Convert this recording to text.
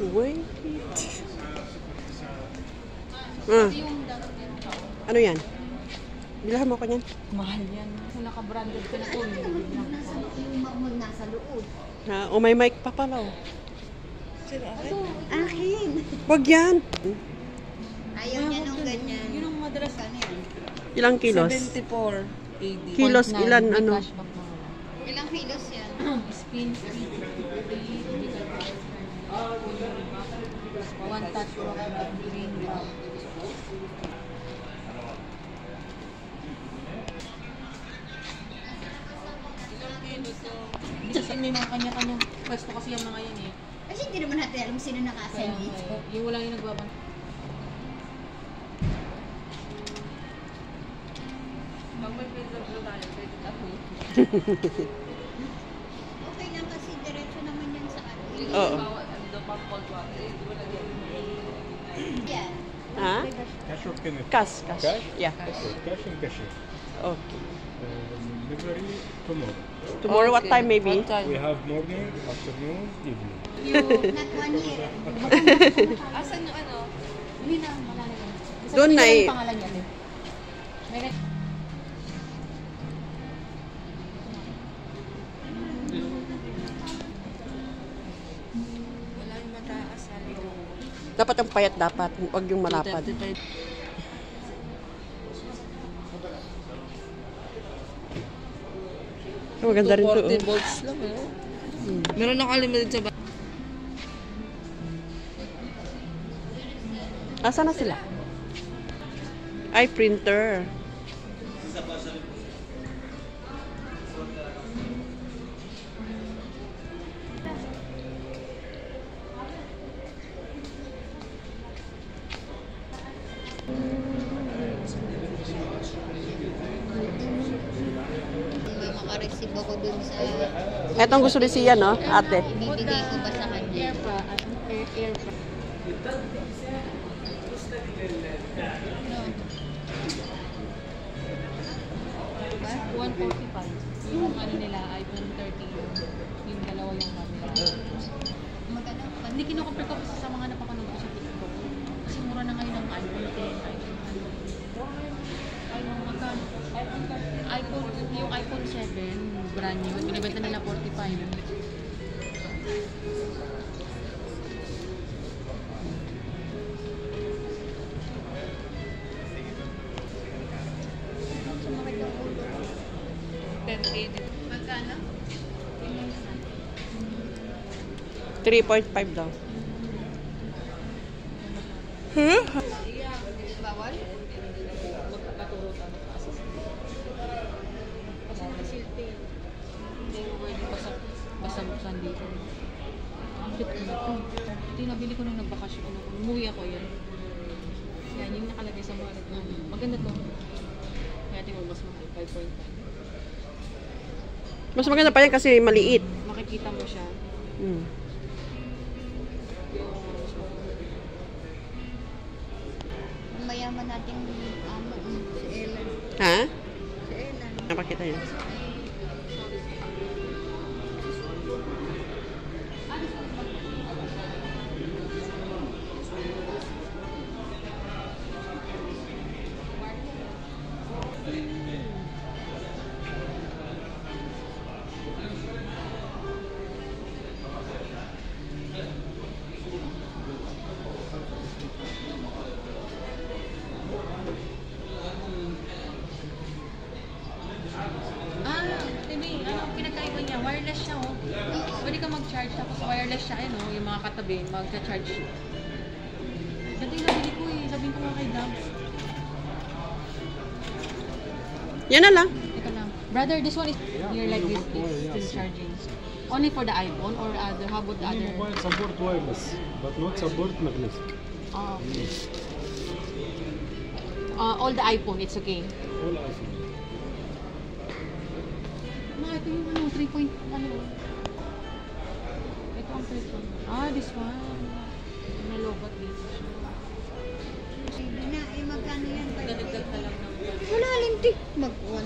Wait. Ano yan? Bilahan mo ko yan. Mahal yan. Kung naka-branded ka na po. Yung nasa loob. O may mic pa pala. Oh. Akin. Wag yan. Ayaw niya nung ganyan. Yun ang madalas Ano yan? Ilang kilos? 74 AD. Kilos, ilan ano? Ilang kilos yan? Spin, speed, one touch rock, green drop. Kasi may mga kanya-kanyang pwesto kasi yung mga yan eh. Kasi hindi naman natin alam sino naka-assign dito. Yung wala yung nagbabang. Pag may pizza tayo, pwede tayo. Okay lang kasi diretso naman yan sa ano. Oo. Yan. Ha? Cash or payment? Cash. Cash? Yeah. Cash and cashier. Okay. Delivery tomorrow. Tomorrow what time maybe? We have morning, afternoon, evening. Not 1 year. Asan yung ano? Hindi na, malalagay. Doon na eh. Pangalan niya din. May wala yung mataas. Dapat ang payat dapat. Huwag yung malapad. Oh, maganda rin to. 40 volts lang eh. Meron akong limited sa Asa na sila? Ay, printer. May makareceive ako dun sa... Etong gusto ni siya, no, ate? Ibibigay ko ba sa kanya? air pa. Air pa. No. Diba? 145. Yung ano nila, iPhone 13. Yung dalawa yung camera. Maganda pa. Hindi kinukumpare ko kasi sa mga napapanood ko sa TikTok. Kasi mura na ngayon ang iPhone 10, yung iPhone 7, brand new, binibenta nila 45. Magkano? 3.5 daw. Bawal? Magpapaturo tayo sa assist. Kasi nakasilti. Hindi mo pwede basa-basan dito. Shit, ano to? Ito yung nabili ko nung nagbakasyon ako. Umuwi ako yan. Yan, yung nakalagay sa wallet mo. Maganda to. Kaya tingnan mo mas mahal, 5.5. Mas maganda pa yan kasi maliit. Makikita mo siya. Hmm. Ang mayaman nating amo, si Ellen. Ha? Si Ellen. Napakita yun. Wireless siya, oh. Pwede ka mag-charge, tapos wireless siya, no? Yung mga katabi, mag-charge. Dati nabili ko eh. Sabihin ko nga kay Dabs. Yan na lang. Ito lang. Brother, this one is here like this, it's still charging. Only for the iPhone or other, how about the other? Mobile support wireless, but not support magnetic. All the iPhone, it's okay. All iPhone. Ito yung ano, 3 point, ano. Ito ang 3 point. This one. Nalobat dito siya. Sige na, magkano yan? Dadagdag na lang ng Wala lintik. Mag-1.